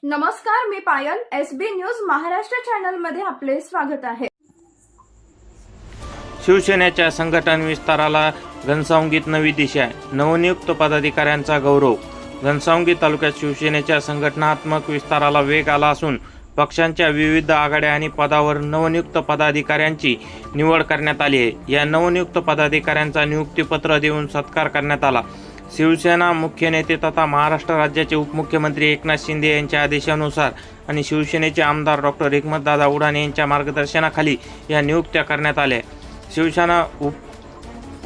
नमस्कार, मी पायल. SB news Maharashtra channel मध्ये आपले स्वागत आहे. शिवसेनेच्या संघटन विस्ताराला घनसावंगीत नवी दिशा. नवनियुक्त पदाधिकाऱ्यांचा गौरव. घनसावंगी तालुक्यात शिवसेनेच्या संघटनात्मक विस्ताराला वेग आला असून पक्षांच्या विविध आघाड्या आणि पदावर नवनियुक्त पदाधिकाऱ्यांची निवड करण्यात आली आहे. या नवनियुक्त पदाधिकाऱ्यांचा नियुक्तीपत्र देऊन सत्कार करण्यात आला. शिवसेना मुख्य नेते तथा महाराष्ट्र राज्याचे उपमुख्यमंत्री एकनाथ शिंदे यांच्या आदेशानुसार आणि शिवसेनेचे आमदार डॉक्टर हिकमतदादा उडाणे यांच्या मार्गदर्शनाखाली या नियुक्त्या करण्यात आल्या. शिवसेना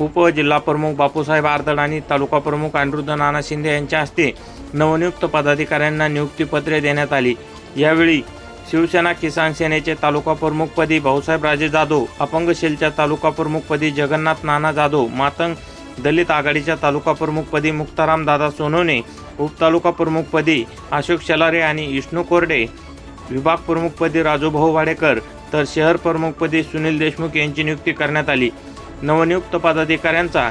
उपजिल्हा प्रमुख बापूसाहेब आर्दड आणि तालुका प्रमुख अनिरुद्ध नाना शिंदे यांच्या हस्ते नवनियुक्त पदाधिकाऱ्यांना नियुक्तीपत्रे देण्यात आली. यावेळी शिवसेना किसान सेनेचे तालुका प्रमुखपदी भाऊसाहेब राजे जाधव, अपंग सेलच्या तालुका प्रमुखपदी जगन्नाथ नाना जाधव, मातंग दलित आघाडीच्या तालुका प्रमुखपदी मुक्ताराम दादा सोनवणे, उपतालुका प्रमुखपदी अशोक शेलारे आणि विष्णू कोरडे, विभाग प्रमुखपदी राजूभाऊ वाडेकर तर शहर प्रमुखपदी सुनील देशमुख यांची नियुक्ती करण्यात आली. नवनियुक्त पदाधिकाऱ्यांचा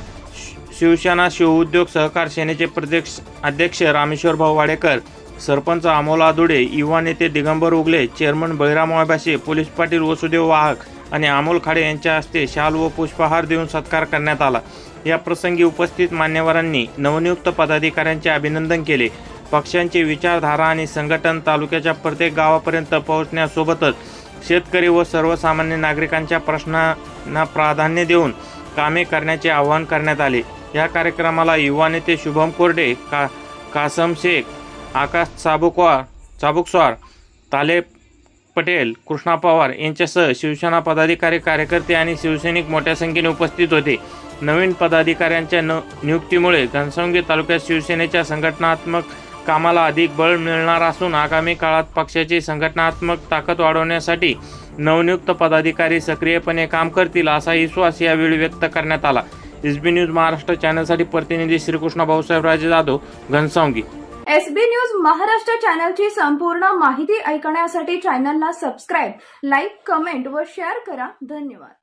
शिवसेना शिवउद्योग सहकार सेनेचे प्रदेश अध्यक्ष रामेश्वरभाऊ वाडेकर, सरपंच अमोल आदुडे, युवा नेते दिगंबर उगले, चेअरमन बळीराम वायबासे, पोलीस पाटील वसुदेव वाहक आणि अमोल खाडे यांच्या हस्ते शाल व पुष्पहार देऊन सत्कार करण्यात आला. या प्रसंगी उपस्थित मान्यवरांनी नवनियुक्त पदाधिकाऱ्यांचे अभिनंदन केले. पक्षांची विचारधारा आणि संघटन तालुक्याच्या प्रत्येक गावापर्यंत पोहोचण्यासोबतच शेतकरी व सर्वसामान्य नागरिकांच्या प्रश्नांना प्राधान्य देऊन कामे करण्याचे आवाहन करण्यात आले. या कार्यक्रमाला युवा नेते शुभम कोरडे, कासम शेख, आकाश चाबुकस्वार, ताले पटेल, कृष्णा पवार यांच्यासह शिवसेना पदाधिकारी, कार्यकर्ते आणि शिवसैनिक मोठ्या संख्येने उपस्थित होते. नवीन पदाधिकाऱ्यांच्या नियुक्तीमुळे घनसावंगी तालुक्यात शिवसेनेच्या संघटनात्मक कामाला अधिक बळ मिळणार असून आगामी काळात पक्षाची संघटनात्मक ताकद वाढवण्यासाठी नवनियुक्त पदाधिकारी सक्रियपणे काम करतील असा विश्वास यावेळी व्यक्त करण्यात आला. एसबी न्यूज महाराष्ट्र चॅनलसाठी प्रतिनिधी श्रीकृष्ण भाऊसाहेब राजे जाधव, घनसावंगी. एसबी न्यूज महाराष्ट्र चॅनलची संपूर्ण माहिती ऐकण्यासाठी चॅनलला सबस्क्राईब, लाईक, कमेंट व शेअर करा. धन्यवाद.